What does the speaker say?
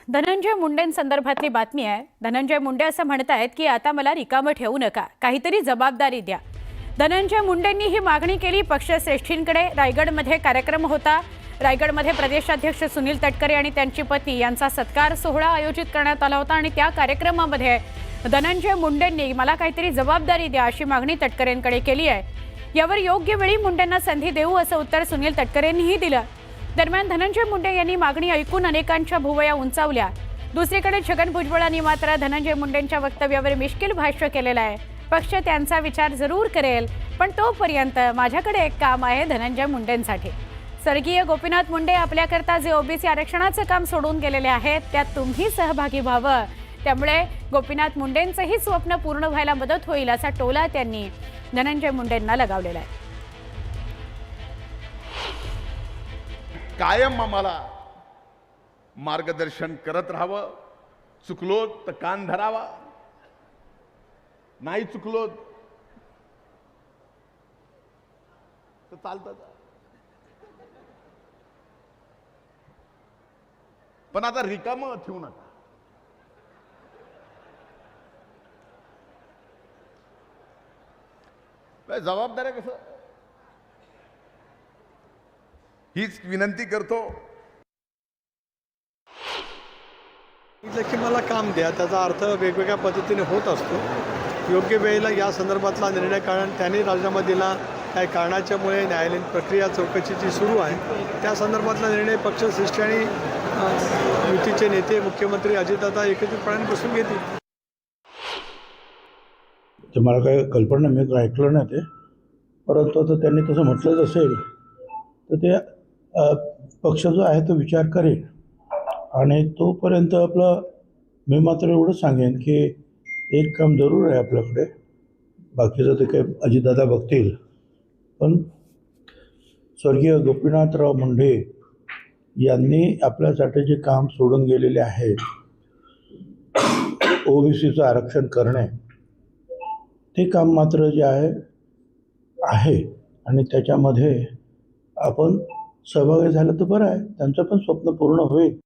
धनंजय मुंडेंसंदर्भातली बातमी आहे। धनंजय मुंडे असं म्हणतायत की आता मला रिकामं ठेवू नका, काहीतरी जबाबदारी द्या। धनंजय मुंडेंनी ही मागणी केली पक्षश्रेष्ठींकडे। रायगडमध्ये कार्यक्रम होता। रायगडमध्ये प्रदेशाध्यक्ष सुनील तटकरे आणि त्यांची पत्नी यांचा सत्कार सोहळा आयोजित करण्यात आला होता आणि त्या कार्यक्रमामध्ये धनंजय मुंडेंनी मला काहीतरी जबाबदारी द्या अशी मागणी तटकरेंकडे केली आहे। यावर योग्य वेळी मुंडेंना संधी देऊ असं उत्तर सुनील तटकरेंनीही दिलं। दरम्यान धनंजय मुंडे यांनी मागणी ऐकून अनेकांच्या भुवया उंचावल्या। दुसरीकडे छगन भुजबळांनी मात्र धनंजय मुंडेंच्या वक्तव्यावर मिश्किल भाष्य केलेलं आहे। पक्ष त्यांचा विचार जरूर करेल, पण तोपर्यंत माझ्याकडे एक काम आहे धनंजय मुंडेंसाठी। स्वर्गीय गोपीनाथ मुंडे आपल्याकरता जे ओबीसी आरक्षणाचं काम सोडून गेलेले आहेत त्यात तुम्ही सहभागी व्हावं, त्यामुळे गोपीनाथ मुंडेंचंही स्वप्न पूर्ण व्हायला मदत होईल असा टोला त्यांनी धनंजय मुंडेंना लगावलेला आहे। कायम आम्हाला मार्गदर्शन करत राहावं। चुकलो तर कान धरावा, नाही चुकलो तर चालतं। पण आता रिकामं ठेवू नका। जबाबदारी कसं हीच विनंती करतो की मला काम द्या, त्याचा अर्थ वेगवेगळ्या पद्धतीने होत असतो। योग्य वेळेला या संदर्भातला निर्णय कारण त्यांनी राजीनामा दिला, काही कारणाच्यामुळे न्यायालयीन प्रक्रिया चौकशीची सुरू आहे। त्या संदर्भातला निर्णय पक्षश्रेष्ठी आणि युतीचे नेते मुख्यमंत्री अजितदादा एकत्रितपणे बसून घेतील। ते मला काही कल्पना मी ऐकलं नाही ते, परंतु आता त्यांनी तसं म्हटलंच असेल तर ते पक्ष जो आहे तो विचार करेल। आणि तोपर्यंत आपलं मी मात्र एवढंच सांगेन की एक काम जरूर आहे आपल्याकडे, बाकीचं ते काही अजितदादा बघतील, पण स्वर्गीय गोपीनाथराव मुंडे यांनी आपल्यासाठी जे काम सोडून गेलेले आहे ओबीसीचं आरक्षण करणे, ते काम मात्र जे आहे आणि त्याच्यामध्ये आपण सहभागी झालं तर बरं आहे, त्यांचं पण स्वप्न पूर्ण होईल।